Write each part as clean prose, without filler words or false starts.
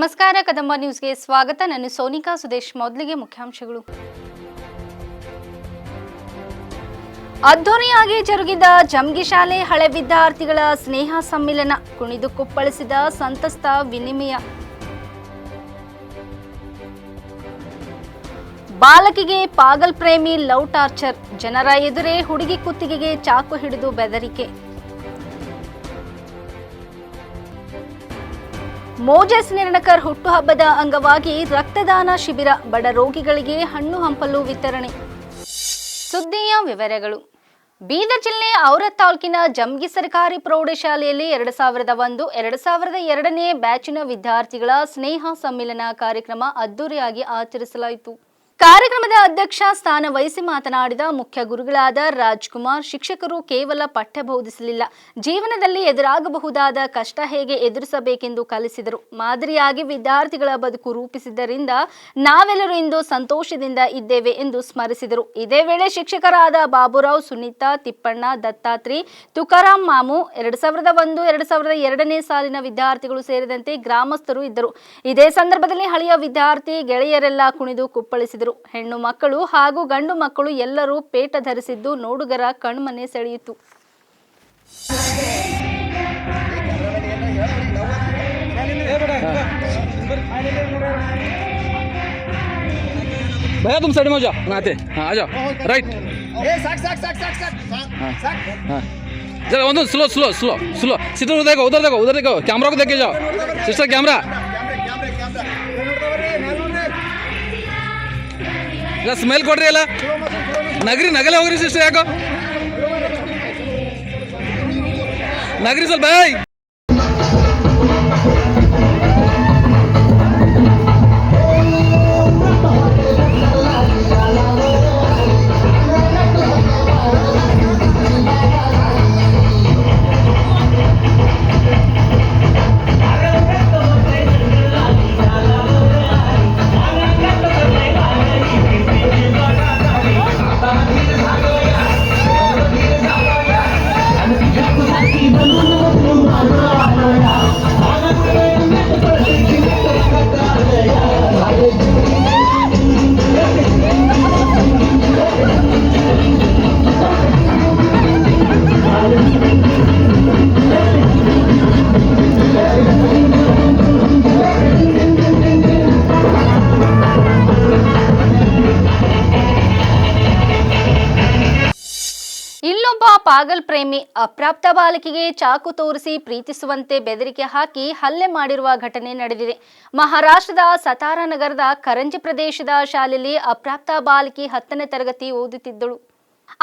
ನಮಸ್ಕಾರ ಕದಂಬ ನ್ಯೂಸ್ಗೆ ಸ್ವಾಗತ. ನಾನು ಸೋನಿಕಾ ಸುದೇಶ್. ಮೊದಲಿಗೆ ಮುಖ್ಯಾಂಶಗಳು. ಅದ್ದೂರಿಯಾಗಿ ಜರುಗಿದ ಜಮ್ಗಿ ಶಾಲೆ ಹಳೆ ವಿದ್ಯಾರ್ಥಿಗಳ ಸ್ನೇಹ ಸಮ್ಮಿಲನ, ಕುಣಿದು ಕುಪ್ಪಳಿಸಿದ ಸಂತಸ್ತ ವಿನಿಮಯ. ಬಾಲಕಿಗೆ ಪಾಗಲ್ ಪ್ರೇಮಿ ಲವ್ ಟಾರ್ಚರ್, ಜನರ ಎದುರೇ ಹುಡುಗಿ ಕುತ್ತಿಗೆಗೆ ಚಾಕು ಹಿಡಿದು ಬೆದರಿಕೆ. ಮೋಜಸ್ ನಿರಣಕರ್ ಹುಟ್ಟುಹಬ್ಬದ ಅಂಗವಾಗಿ ರಕ್ತದಾನ ಶಿಬಿರ, ಬಡ ರೋಗಿಗಳಿಗೆ ಹಣ್ಣು ಹಂಪಲು ವಿತರಣೆ. ಸುದ್ದಿಯ ವಿವರಗಳು. ಬೀದರ್ ಜಿಲ್ಲೆ ಔರಾದ್ ತಾಲೂಕಿನ ಜಮ್ಗಿ ಸರ್ಕಾರಿ ಪ್ರೌಢಶಾಲೆಯಲ್ಲಿ 2001-2002ನೇ ಬ್ಯಾಚಿನ ವಿದ್ಯಾರ್ಥಿಗಳ ಸ್ನೇಹ ಸಮ್ಮಿಲನ ಕಾರ್ಯಕ್ರಮ ಅದ್ದೂರಿಯಾಗಿ ಆಚರಿಸಲಾಯಿತು. ಕಾರ್ಯಕ್ರಮದ ಅಧ್ಯಕ್ಷ ಸ್ಥಾನ ವಹಿಸಿ ಮಾತನಾಡಿದ ಮುಖ್ಯ ಗುರುಗಳಾದ ರಾಜ್ಕುಮಾರ್, ಶಿಕ್ಷಕರು ಕೇವಲ ಪಠ್ಯ ಬೋಧಿಸಲಿಲ್ಲ, ಜೀವನದಲ್ಲಿ ಎದುರಾಗಬಹುದಾದ ಕಷ್ಟ ಹೇಗೆ ಎದುರಿಸಬೇಕೆಂದು ಕಲಿಸಿದರು. ಮಾದರಿಯಾಗಿ ವಿದ್ಯಾರ್ಥಿಗಳ ಬದುಕು ರೂಪಿಸಿದ್ದರಿಂದ ನಾವೆಲ್ಲರೂ ಇಂದು ಸಂತೋಷದಿಂದ ಇದ್ದೇವೆ ಎಂದು ಸ್ಮರಿಸಿದರು. ಇದೇ ವೇಳೆ ಶಿಕ್ಷಕರಾದ ಬಾಬುರಾವ್, ಸುನೀತಾ, ತಿಪ್ಪಣ್ಣ, ದತ್ತಾತ್ರಿ, ತುಕಾರಾಮ್ ಮಾಮು, 2001-2002ನೇ ಸಾಲಿನ ವಿದ್ಯಾರ್ಥಿಗಳು ಸೇರಿದಂತೆ ಗ್ರಾಮಸ್ಥರು ಇದ್ದರು. ಇದೇ ಸಂದರ್ಭದಲ್ಲಿ ಹಳೆಯ ವಿದ್ಯಾರ್ಥಿ ಗೆಳೆಯರೆಲ್ಲ ಕುಣಿದು ಕುಪ್ಪಳಿಸಿದರು. ಹೆಣ್ಣು ಮಕ್ಕಳು ಹಾಗೂ ಗಂಡು ಮಕ್ಕಳು ಎಲ್ಲರೂ ಪೇಟ ಧರಿಸಿದ್ದು ನೋಡುಗರ ಕಣ್ಮನೆ ಸೆಳೆಯಿತು. भैया तुम साइड में हो जाओ, आते हाँ आ जाओ राइट। जरा वो slow slow slow slow sister उधर देखो कैमरा को देखे जाओ सिस्टर कैमरा ಇಲ್ಲ ಸ್ಮೆಲ್ ಕೊಡ್ರಿ ಅಲ್ಲ ನಗಲೆ ಹೋಗ್ರಿ ಸಿಸ್ಟರ್ ಯಾಕೋ ನಗರಿ ಸ್ವಲ್ಪ ಬಾಯ್. ಇಲ್ಲೊಬ್ಬ ಪಾಗಲ್ ಪ್ರೇಮಿ ಅಪ್ರಾಪ್ತ ಬಾಲಕಿಗೆ ಚಾಕು ತೋರಿಸಿ ಪ್ರೀತಿಸುವಂತೆ ಬೆದರಿಕೆ ಹಾಕಿ ಹಲ್ಲೆ ಮಾಡಿರುವ ಘಟನೆ ನಡೆದಿದೆ. ಮಹಾರಾಷ್ಟ್ರದ ಸತಾರಾ ನಗರದ ಕರಂಜಿ ಪ್ರದೇಶದ ಶಾಲೆಯಲ್ಲಿ ಅಪ್ರಾಪ್ತ ಬಾಲಕಿ 10ನೇ ತರಗತಿ ಓದುತ್ತಿದ್ದಳು.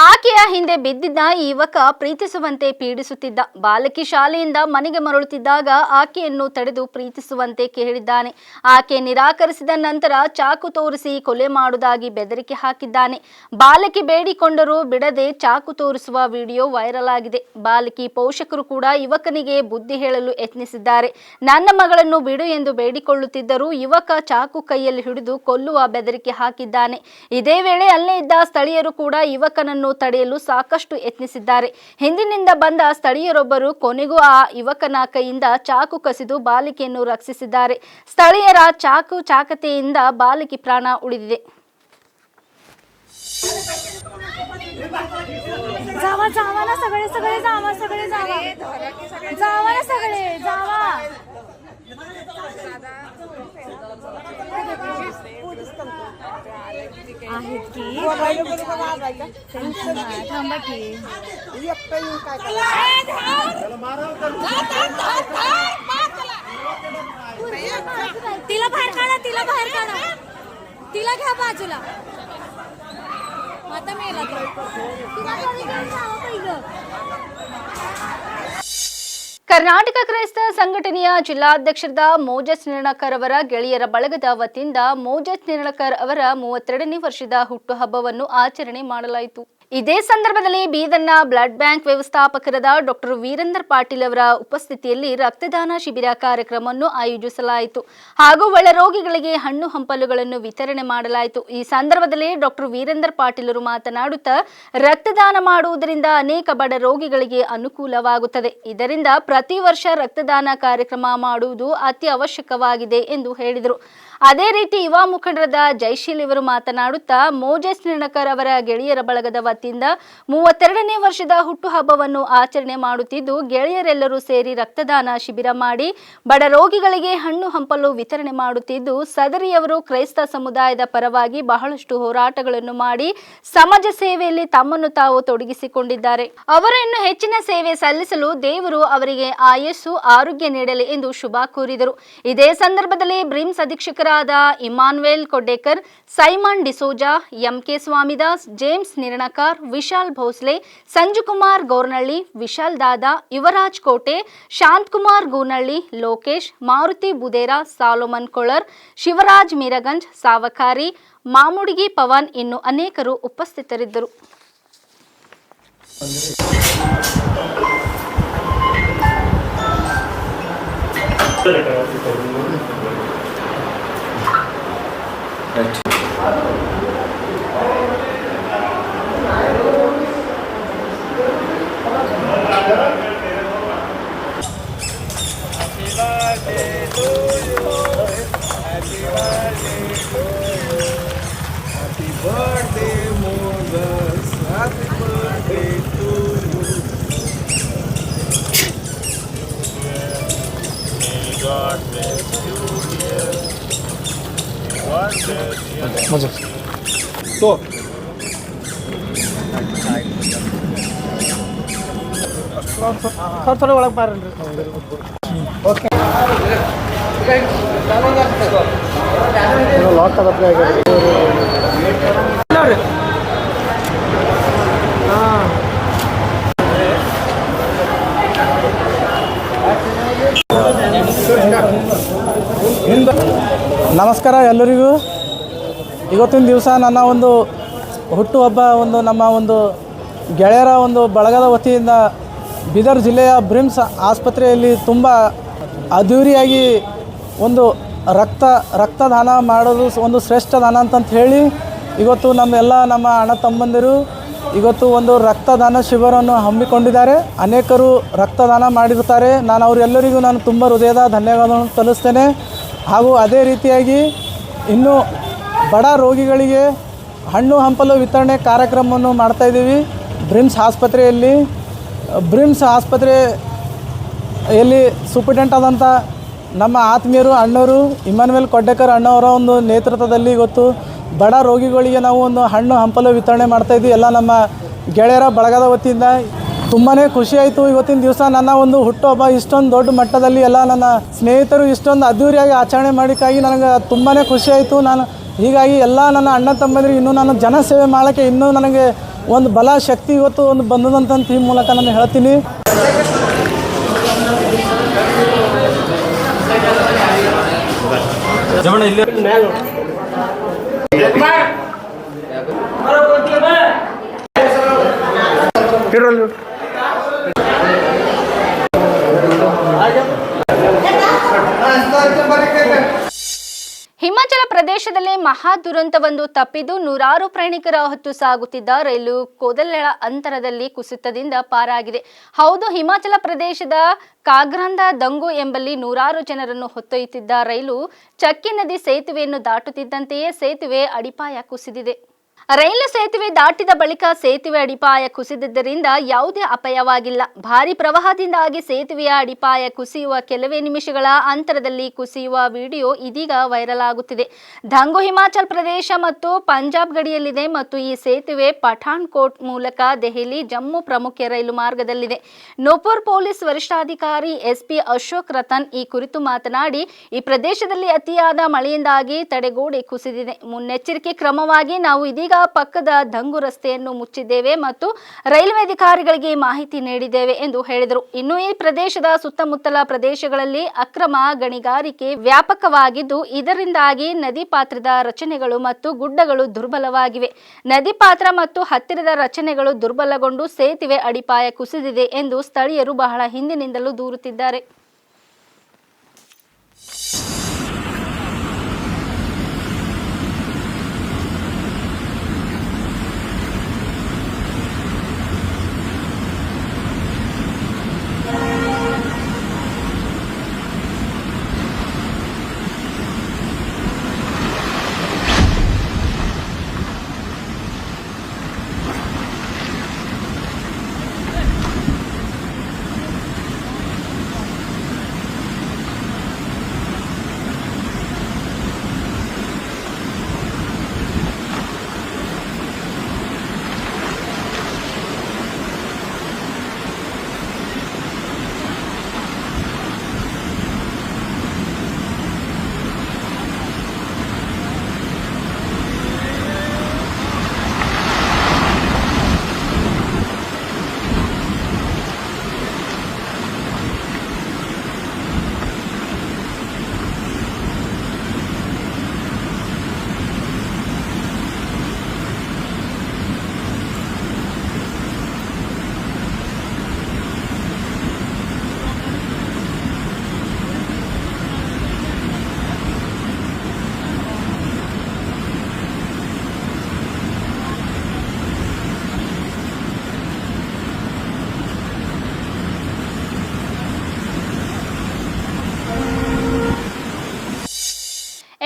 ಆಕೆಯ ಹಿಂದೆ ಬಿದ್ದಿದ್ದ ಈ ಯುವಕ ಪ್ರೀತಿಸುವಂತೆ ಪೀಡಿಸುತ್ತಿದ್ದ. ಬಾಲಕಿ ಶಾಲೆಯಿಂದ ಮನೆಗೆ ಮರಳುತ್ತಿದ್ದಾಗ ಆಕೆಯನ್ನು ತಡೆದು ಪ್ರೀತಿಸುವಂತೆ ಕೇಳಿದ್ದಾನೆ. ಆಕೆ ನಿರಾಕರಿಸಿದ ನಂತರ ಚಾಕು ತೋರಿಸಿ ಕೊಲೆ ಮಾಡುವುದಾಗಿ ಬೆದರಿಕೆ ಹಾಕಿದ್ದಾನೆ. ಬಾಲಕಿ ಬೇಡಿಕೊಂಡರೂ ಬಿಡದೆ ಚಾಕು ತೋರಿಸುವ ವಿಡಿಯೋ ವೈರಲ್ ಆಗಿದೆ. ಬಾಲಕಿ ಪೋಷಕರು ಕೂಡ ಯುವಕನಿಗೆ ಬುದ್ಧಿ ಹೇಳಲು ಯತ್ನಿಸಿದ್ದಾರೆ. ನನ್ನ ಮಗಳನ್ನು ಬಿಡು ಎಂದು ಬೇಡಿಕೊಳ್ಳುತ್ತಿದ್ದರೂ ಯುವಕ ಚಾಕು ಕೈಯಲ್ಲಿ ಹಿಡಿದು ಕೊಲ್ಲುವ ಬೆದರಿಕೆ ಹಾಕಿದ್ದಾನೆ. ಇದೇ ವೇಳೆ ಅಲ್ಲೇ ಇದ್ದ ಸ್ಥಳೀಯರು ಕೂಡ ಯುವಕನನ್ನು ತಡೆಯಲು ಸಾಕಷ್ಟು ಯತ್ನಿಸಿದ್ದಾರೆ. ಹಿಂದಿನಿಂದ ಬಂದ ಸ್ಥಳೀಯರೊಬ್ಬರು ಕೊನೆಗೂ ಆ ಯುವಕನ ಕೈಯಿಂದ ಚಾಕು ಕಸಿದು ಬಾಲಕಿಯನ್ನು ರಕ್ಷಿಸಿದ್ದಾರೆ. ಸ್ಥಳೀಯರ ಚಾಕತೆಯಿಂದ ಬಾಲಕಿ ಪ್ರಾಣ ಉಳಿದಿದೆ. आहेत की थांबा की तिला बाहेर काढा तिला घ्या बाजूला. आता मेला ಕರ್ನಾಟಕ ಕ್ರೈಸ್ತ ಸಂಘಟನೆಯ ಜಿಲ್ಲಾಧ್ಯಕ್ಷರಾದ ಮೋಜಸ್ ನಿರಣಕರ್ ಅವರ ಗೆಳೆಯರ ಬಳಗದ ವತಿಯಿಂದ ಮೋಜಸ್ ನಿರಣಕರ್ ಅವರ 32ನೇ ವರ್ಷದ ಹುಟ್ಟುಹಬ್ಬವನ್ನು ಆಚರಣೆ ಮಾಡಲಾಯಿತು. ಇದೇ ಸಂದರ್ಭದಲ್ಲಿ ಬೀದರ್ನ ಬ್ಲಡ್ ಬ್ಯಾಂಕ್ ವ್ಯವಸ್ಥಾಪಕರಾದ ಡಾಕ್ಟರ್ ವೀರೇಂದ್ರ ಪಾಟೀಲ್ ಅವರ ಉಪಸ್ಥಿತಿಯಲ್ಲಿ ರಕ್ತದಾನ ಶಿಬಿರ ಕಾರ್ಯಕ್ರಮವನ್ನು ಆಯೋಜಿಸಲಾಯಿತು ಹಾಗೂ ಒಳ ರೋಗಿಗಳಿಗೆ ಹಣ್ಣು ಹಂಪಲುಗಳನ್ನು ವಿತರಣೆ ಮಾಡಲಾಯಿತು. ಈ ಸಂದರ್ಭದಲ್ಲಿ ಡಾಕ್ಟರ್ ವೀರೇಂದ್ರ ಪಾಟೀಲ್ ಅವರು ಮಾತನಾಡುತ್ತಾ ರಕ್ತದಾನ ಮಾಡುವುದರಿಂದ ಅನೇಕ ಬಡ ರೋಗಿಗಳಿಗೆ ಅನುಕೂಲವಾಗುತ್ತದೆ. ಇದರಿಂದ ಪ್ರತಿ ವರ್ಷ ರಕ್ತದಾನ ಕಾರ್ಯಕ್ರಮ ಮಾಡುವುದು ಅತಿ ಅವಶ್ಯಕವಾಗಿದೆ ಎಂದು ಹೇಳಿದರು. ಅದೇ ರೀತಿ ಯುವ ಮುಖಂಡರಾದ ಜೈಶೀಲ್ ಇವರು ಮಾತನಾಡುತ್ತಾ ಮೋಜೆಸ್ ನಿರ್ಣಕರ್ ಅವರ ಗೆಳೆಯರ ಬಳಗದ ವತಿಯಿಂದ 32ನೇ ವರ್ಷದ ಹುಟ್ಟುಹಬ್ಬವನ್ನು ಆಚರಣೆ ಮಾಡುತ್ತಿದ್ದು ಗೆಳೆಯರೆಲ್ಲರೂ ಸೇರಿ ರಕ್ತದಾನ ಶಿಬಿರ ಮಾಡಿ ಬಡ ರೋಗಿಗಳಿಗೆ ಹಣ್ಣು ಹಂಪಲು ವಿತರಣೆ ಮಾಡುತ್ತಿದ್ದು ಸದರಿಯವರು ಕ್ರೈಸ್ತ ಸಮುದಾಯದ ಪರವಾಗಿ ಬಹಳಷ್ಟು ಹೋರಾಟಗಳನ್ನು ಮಾಡಿ ಸಮಾಜ ಸೇವೆಯಲ್ಲಿ ತಮ್ಮನ್ನು ತಾವು ತೊಡಗಿಸಿಕೊಂಡಿದ್ದಾರೆ. ಅವರು ಇನ್ನು ಹೆಚ್ಚಿನ ಸೇವೆ ಸಲ್ಲಿಸಲು ದೇವರು ಅವರಿಗೆ ಆಯಸ್ಸು ಆರೋಗ್ಯ ನೀಡಲಿ ಎಂದು ಶುಭ ಕೋರಿದರು. ಇದೇ ಸಂದರ್ಭದಲ್ಲಿ ಬ್ರಿಮ್ಸ್ ಅಧೀಕ್ಷಕರಾದ Emmanuel Koddekar, Simon D'Souza, MK Swamidas, James Nirnakar, Vishal Bhosle, Sanjukumar Gornalli, Vishal Dada, Yuvaraj Kote, Shantakumar Goonalli, Lokesh, Maruti Budera, Solomon Kolar, Shivaraj Meeraganj, Savakari, Mamudigi Pavan ಇನ್ನು ಅನೇಕರು ಉಪಸ್ಥಿತರಿದ್ದರು. थोड़ा ಒಳಗೆ ಬಾರನ್ರಿ. ಓಕೆ ಲಾಕ್ ಆಗತ್ತೆ ನೋಡ್ರಿ. ನಮಸ್ಕಾರ ಎಲ್ಲರಿಗೂ. ಇವತ್ತಿನ ದಿವಸ ನನ್ನ ಒಂದು ಹುಟ್ಟುಹಬ್ಬ ನಮ್ಮ ಒಂದು ಗೆಳೆಯರ ಒಂದು ಬಳಗದ ವತಿಯಿಂದ ಬೀದರ್ ಜಿಲ್ಲೆಯ ಬ್ರಿಮ್ಸ್ ಆಸ್ಪತ್ರೆಯಲ್ಲಿ ತುಂಬ ಅದ್ಧೂರಿಯಾಗಿ ಒಂದು ರಕ್ತದಾನ ಮಾಡೋದು ಒಂದು ಶ್ರೇಷ್ಠ ದಾನ ಅಂತಂತ ಹೇಳಿ ಇವತ್ತು ನಮ್ಮ ಅಣ್ಣ ತಮ್ಮಂದಿರು ಇವತ್ತು ಒಂದು ರಕ್ತದಾನ ಶಿಬಿರವನ್ನು ಹಮ್ಮಿಕೊಂಡಿದ್ದಾರೆ. ಅನೇಕರು ರಕ್ತದಾನ ಮಾಡಿರುತ್ತಾರೆ. ನಾನು ಅವರೆಲ್ಲರಿಗೂ ತುಂಬ ಹೃದಯದ ಧನ್ಯವಾದವನ್ನು ಸಲ್ಲಿಸ್ತೇನೆ. ಹಾಗೂ ಅದೇ ರೀತಿಯಾಗಿ ಇನ್ನು ಬಡ ರೋಗಿಗಳಿಗೆ ಹಣ್ಣು ಹಂಪಲು ವಿತರಣೆ ಕಾರ್ಯಕ್ರಮವನ್ನು ಮಾಡ್ತಾಯಿದ್ದೀವಿ ಬ್ರಿಮ್ಸ್ ಆಸ್ಪತ್ರೆಯಲ್ಲಿ. ಬ್ರಿಮ್ಸ್ ಆಸ್ಪತ್ರೆಯಲ್ಲಿ ಸೂಪರಿಂಟೆಂಡೆಂಟ್ ಆದಂಥ ನಮ್ಮ ಆತ್ಮೀಯರು ಅಣ್ಣವರು ಇಮಾನ್ಯುಯಲ್ ಕೊಡ್ಡೇಕರ್ ಅಣ್ಣವರ ಒಂದು ನೇತೃತ್ವದಲ್ಲಿ ಇವತ್ತು ಬಡ ರೋಗಿಗಳಿಗೆ ನಾವು ಒಂದು ಹಣ್ಣು ಹಂಪಲು ವಿತರಣೆ ಮಾಡ್ತಾಯಿದ್ವಿ ಎಲ್ಲ ನಮ್ಮ ಗೆಳೆಯರ ಬಳಗದ ವತಿಯಿಂದ. ತುಂಬಾ ಖುಷಿಯಾಯಿತು. ಇವತ್ತಿನ ದಿವಸ ನನ್ನ ಒಂದು ಹುಟ್ಟುಹಬ್ಬ ಇಷ್ಟೊಂದು ದೊಡ್ಡ ಮಟ್ಟದಲ್ಲಿ ಎಲ್ಲ ನನ್ನ ಸ್ನೇಹಿತರು ಇಷ್ಟೊಂದು ಅದ್ಧೂರಿಯಾಗಿ ಆಚರಣೆ ಮಾಡಿಕ್ಕಾಗಿ ನನಗೆ ತುಂಬಾ ಖುಷಿಯಾಯಿತು. ಹೀಗಾಗಿ ಎಲ್ಲ ನನ್ನ ಅಣ್ಣ ತಮ್ಮಂದಿರಿಗೆ ಇನ್ನೂ ನಾನು ಜನಸೇವೆ ಮಾಡೋಕ್ಕೆ ಇನ್ನೂ ನನಗೆ ಒಂದು ಬಲ ಶಕ್ತಿ ಇವತ್ತು ಒಂದು ಬಂದದಂತ ಈ ಮೂಲಕ ನಾನು ಹೇಳ್ತೀನಿ. ಹಿಮಾಚಲ ಪ್ರದೇಶದಲ್ಲಿ ಮಹಾ ದುರಂತವೊಂದು ತಪ್ಪಿದ್ದು ನೂರಾರು ಪ್ರಯಾಣಿಕರ ಹೊತ್ತು ಸಾಗುತ್ತಿದ್ದ ರೈಲು ಕೋದಲೆಳ ಅಂತರದಲ್ಲಿ ಕುಸಿತದಿಂದ ಪಾರಾಗಿದೆ. ಹೌದು, ಹಿಮಾಚಲ ಪ್ರದೇಶದ ಕಾಗ್ರಾಂದ ದಂಗು ಎಂಬಲ್ಲಿ ನೂರಾರು ಜನರನ್ನು ಹೊತ್ತೊಯ್ಯುತ್ತಿದ್ದ ರೈಲು ಚಕ್ಕಿ ನದಿ ಸೇತುವೆಯನ್ನು ದಾಟುತ್ತಿದ್ದಂತೆಯೇ ಸೇತುವೆ ಅಡಿಪಾಯ ಕುಸಿದಿದೆ. ರೈಲು ಸೇತುವೆ ದಾಟಿದ ಬಳಿಕ ಸೇತುವೆ ಅಡಿಪಾಯ ಕುಸಿದಿದ್ದರಿಂದ ಯಾವುದೇ ಅಪಾಯವಾಗಿಲ್ಲ. ಭಾರೀ ಪ್ರವಾಹದಿಂದಾಗಿ ಸೇತುವೆಯ ಅಡಿಪಾಯ ಕುಸಿಯುವ ಕೆಲವೇ ನಿಮಿಷಗಳ ಅಂತರದಲ್ಲಿ ಕುಸಿಯುವ ವಿಡಿಯೋ ಇದೀಗ ವೈರಲ್ ಆಗುತ್ತಿದೆ. ದಂಗು ಹಿಮಾಚಲ ಪ್ರದೇಶ ಮತ್ತು ಪಂಜಾಬ್ ಗಡಿಯಲ್ಲಿದೆ ಮತ್ತು ಈ ಸೇತುವೆ ಪಠಾನ್ಕೋಟ್ ಮೂಲಕ ದೆಹಲಿ ಜಮ್ಮು ಪ್ರಮುಖ ರೈಲು ಮಾರ್ಗದಲ್ಲಿದೆ. ನೂಪುರ್ ಪೊಲೀಸ್ ವರಿಷ್ಠಾಧಿಕಾರಿ ಎಸ್ಪಿ ಅಶೋಕ್ ರತನ್ ಈ ಕುರಿತು ಮಾತನಾಡಿ, ಈ ಪ್ರದೇಶದಲ್ಲಿ ಅತಿಯಾದ ಮಳೆಯಿಂದಾಗಿ ತಡೆಗೋಡೆ ಕುಸಿದಿದೆ. ಮುನ್ನೆಚ್ಚರಿಕೆ ಕ್ರಮವಾಗಿ ನಾವು ಇದೀಗ ಪಕ್ಕದ ದಂಗು ರಸ್ತೆಯನ್ನು ಮುಚ್ಚಿದ್ದೇವೆ ಮತ್ತು ರೈಲ್ವೆ ಅಧಿಕಾರಿಗಳಿಗೆ ಮಾಹಿತಿ ನೀಡಿದ್ದೇವೆ ಎಂದು ಹೇಳಿದರು. ಇನ್ನು ಈ ಪ್ರದೇಶದ ಸುತ್ತಮುತ್ತಲ ಪ್ರದೇಶಗಳಲ್ಲಿ ಅಕ್ರಮ ಗಣಿಗಾರಿಕೆ ವ್ಯಾಪಕವಾಗಿದ್ದು, ಇದರಿಂದಾಗಿ ನದಿ ಪಾತ್ರದ ರಚನೆಗಳು ಮತ್ತು ಗುಡ್ಡಗಳು ದುರ್ಬಲವಾಗಿವೆ. ನದಿ ಪಾತ್ರ ಮತ್ತು ಹತ್ತಿರದ ರಚನೆಗಳು ದುರ್ಬಲಗೊಂಡು ಸೇತುವೆ ಅಡಿಪಾಯ ಕುಸಿದಿದೆ ಎಂದು ಸ್ಥಳೀಯರು ಬಹಳ ಹಿಂದಿನಿಂದಲೂ ದೂರುತ್ತಿದ್ದಾರೆ.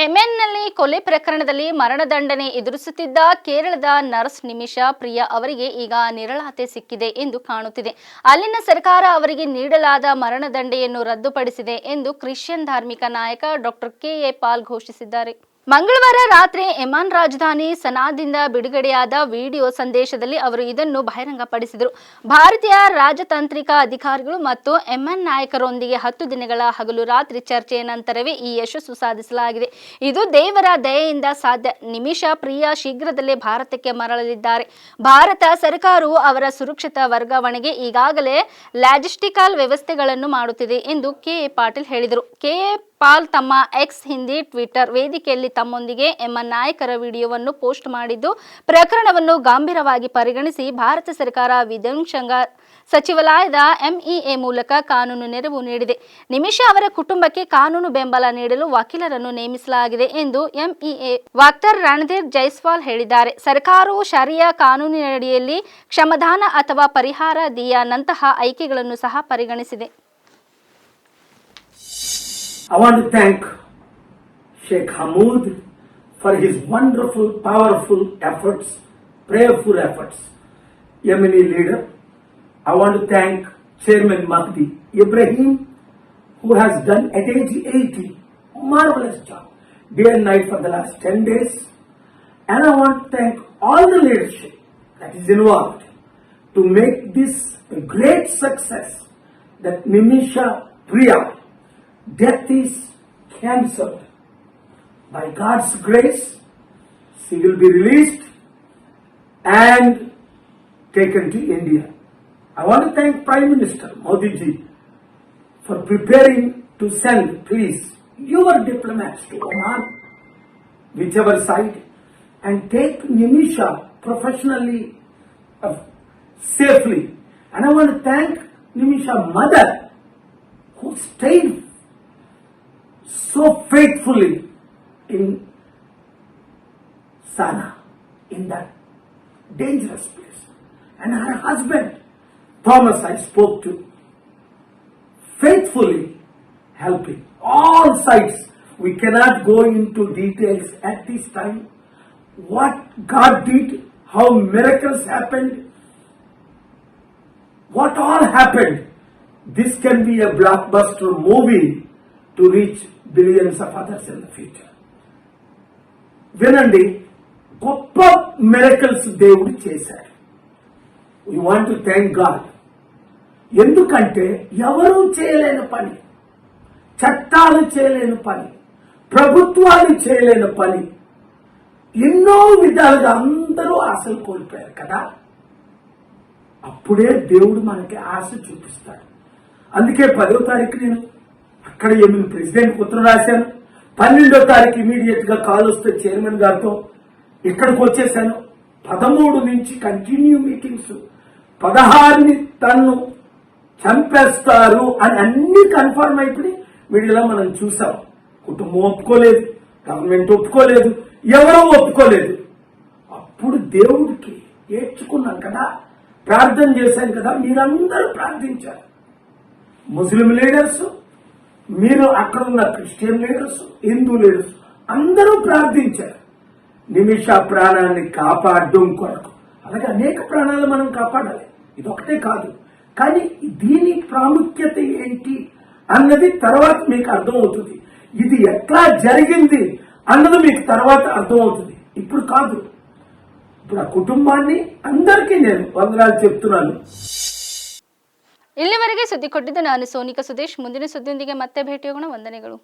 ಯೆಮೆನ್ನಲ್ಲಿ ಕೊಲೆ ಪ್ರಕರಣದಲ್ಲಿ ಮರಣದಂಡನೆ ಎದುರಿಸುತ್ತಿದ್ದ ಕೇರಳದ ನರ್ಸ್ ನಿಮಿಷಾ ಪ್ರಿಯಾ ಅವರಿಗೆ ಈಗ ನಿರಾಳತೆ ಸಿಕ್ಕಿದೆ ಎಂದು ಕಾಣುತ್ತಿದೆ. ಅಲ್ಲಿನ ಸರ್ಕಾರ ಅವರಿಗೆ ನೀಡಲಾದ ಮರಣದಂಡನೆಯನ್ನು ರದ್ದುಪಡಿಸಿದೆ ಎಂದು ಕ್ರಿಶ್ಚಿಯನ್ ಧಾರ್ಮಿಕ ನಾಯಕ ಡಾಕ್ಟರ್ ಕೆ.ಎ. ಪಾಲ್ ಘೋಷಿಸಿದ್ದಾರೆ. ಮಂಗಳವಾರ ರಾತ್ರಿ ಯೆಮನ್ ರಾಜಧಾನಿ ಸನಾದಿಂದ ಬಿಡುಗಡೆಯಾದ ವಿಡಿಯೋ ಸಂದೇಶದಲ್ಲಿ ಅವರು ಇದನ್ನು ಬಹಿರಂಗಪಡಿಸಿದರು. ಭಾರತೀಯ ರಾಜತಾಂತ್ರಿಕ ಅಧಿಕಾರಿಗಳು ಮತ್ತು ಯೆಮನ್ ನಾಯಕರೊಂದಿಗೆ 10 ದಿನಗಳ ಹಗಲು ರಾತ್ರಿ ಚರ್ಚೆಯ ನಂತರವೇ ಈ ಯಶಸ್ಸು ಸಾಧಿಸಲಾಗಿದೆ. ಇದು ದೇವರ ದಯೆಯಿಂದ ಸಾಧ್ಯ. ನಿಮಿಷಾ ಪ್ರಿಯಾ ಶೀಘ್ರದಲ್ಲೇ ಭಾರತಕ್ಕೆ ಮರಳಲಿದ್ದಾರೆ. ಭಾರತ ಸರ್ಕಾರವು ಅವರ ಸುರಕ್ಷಿತ ವರ್ಗಾವಣೆಗೆ ಈಗಾಗಲೇ ಲಾಜಿಸ್ಟಿಕಲ್ ವ್ಯವಸ್ಥೆಗಳನ್ನು ಮಾಡುತ್ತಿದೆ ಎಂದು ಕೆ.ಎ. ಪಾಟೀಲ್ ಹೇಳಿದರು. ಕೆ.ಎ. ಪಾಲ್ ತಮ್ಮ ಎಕ್ಸ್ ಹಿಂದಿ ಟ್ವಿಟರ್ ವೇದಿಕೆಯಲ್ಲಿ ತಮ್ಮೊಂದಿಗೆ ಯೆಮನ್ ನಾಯಕರ ವಿಡಿಯೋವನ್ನು ಪೋಸ್ಟ್ ಮಾಡಿದ್ದು, ಪ್ರಕರಣವನ್ನು ಗಂಭೀರವಾಗಿ ಪರಿಗಣಿಸಿ ಭಾರತ ಸರ್ಕಾರ ವಿದೇಶಾಂಗ ಸಚಿವಾಲಯದ ಎಂಇಎ ಮೂಲಕ ಕಾನೂನು ನೆರವು ನೀಡಿದೆ. ನಿಮಿಷಾ ಅವರ ಕುಟುಂಬಕ್ಕೆ ಕಾನೂನು ಬೆಂಬಲ ನೀಡಲು ವಕೀಲರನ್ನು ನೇಮಿಸಲಾಗಿದೆ ಎಂದು ಎಂಇಎ ವಕ್ತಾರ ರಣಧೀರ್ ಜೈಸ್ವಾಲ್ ಹೇಳಿದ್ದಾರೆ. ಸರ್ಕಾರವು ಶರಿಯಾ ಕಾನೂನಿನಡಿಯಲ್ಲಿ ಕ್ಷಮಾದಾನ ಅಥವಾ ಪರಿಹಾರ ದಿಯಾ ನಂತಹ ಆಯ್ಕೆಗಳನ್ನು ಸಹ ಪರಿಗಣಿಸಿದೆ. I want to thank Sheikh Hamoud for his wonderful, powerful efforts, prayerful efforts. Yemeni leader. I want to thank Chairman Mahdi Ibrahim, who has done at age 80, marvelous job, day and night for the last 10 days. And I want to thank all the leadership that is involved to make this a great success, that Nimisha Priya death is cancelled. By God's grace, she will be released and taken to India. I want to thank Prime Minister Modi ji for preparing to send, please, your diplomats to Oman, whichever side, and take Nimisha professionally, safely. And I want to thank Nimisha's mother, who stayed so faithfully in Sana, in that dangerous place. And her husband, Thomas, I spoke to, faithfully helping all sides. We cannot go into details at this time. What God did, how miracles happened, what all happened. This can be a blockbuster movie to reach billions of others in the future. వినండి, గొప్ప miracles దేవుడు చేశాడు. We want to thank God. ఎందుకంటే ఎవరూ చేయలేని పని, చట్టాలు చేయలేని పని, ప్రభుత్వాలు చేయలేని పని ఎన్నో విధాలుగా అందరూ ఆశలు కోల్పోయారు కదా. అప్పుడే దేవుడు మనకి ఆశ చూపిస్తాడు. అందుకే 10వ తారీఖు నేను అక్కడ ఏమి ప్రెసిడెంట్ ఉత్తరం రాశాను. 12వ తారీఖు ఇమీడియట్ గా కాల్ వస్తే చైర్మన్ గారితో ఇక్కడికి వచ్చేసాను. 13 నుంచి కంటిన్యూ మీటింగ్స్. 16ని తన్ను చంపేస్తారు అని అన్ని కన్ఫర్మ్ అయిపోయి మీడియాలో మనం చూసాం. కుటుంబం ఒప్పుకోలేదు, గవర్నమెంట్ ఒప్పుకోలేదు, ఎవరో ఒప్పుకోలేదు. అప్పుడు దేవుడికి ఏడ్చుకున్నాం కదా, ప్రార్థన చేశాం కదా. మీరందరూ ప్రార్థించారు. ముస్లిం లీడర్స్, మీరు అక్కడ ఉన్న క్రిస్టియన్ లీడర్స్, హిందూ లీడర్స్ అందరూ ప్రార్థించారు నిమిష ప్రాణాన్ని కాపాడడం కొరకు. అలాగే అనేక ప్రాణాలు మనం కాపాడాలి, ఇదొకటే కాదు. కానీ దీని ప్రాముఖ్యత ఏంటి అన్నది తర్వాత మీకు అర్థమవుతుంది. ఇది ఎట్లా జరిగింది అన్నది మీకు తర్వాత అర్థమవుతుంది, ఇప్పుడు కాదు. ఇప్పుడు ఆ కుటుంబాన్ని అందరికీ నేను వందనాలు చెప్తున్నాను. ಇಲ್ಲಿವರೆಗೆ ಸುದ್ದಿ ಕೊಟ್ಟಿದ್ದು ನಾನು ಸೋನಿಕಾ ಸುದೇಶ್. ಮುಂದಿನ ಸುದ್ದಿಯೊಂದಿಗೆ ಮತ್ತೆ ಭೇಟಿಯಾಗೋಣ. ವಂದನೆಗಳು.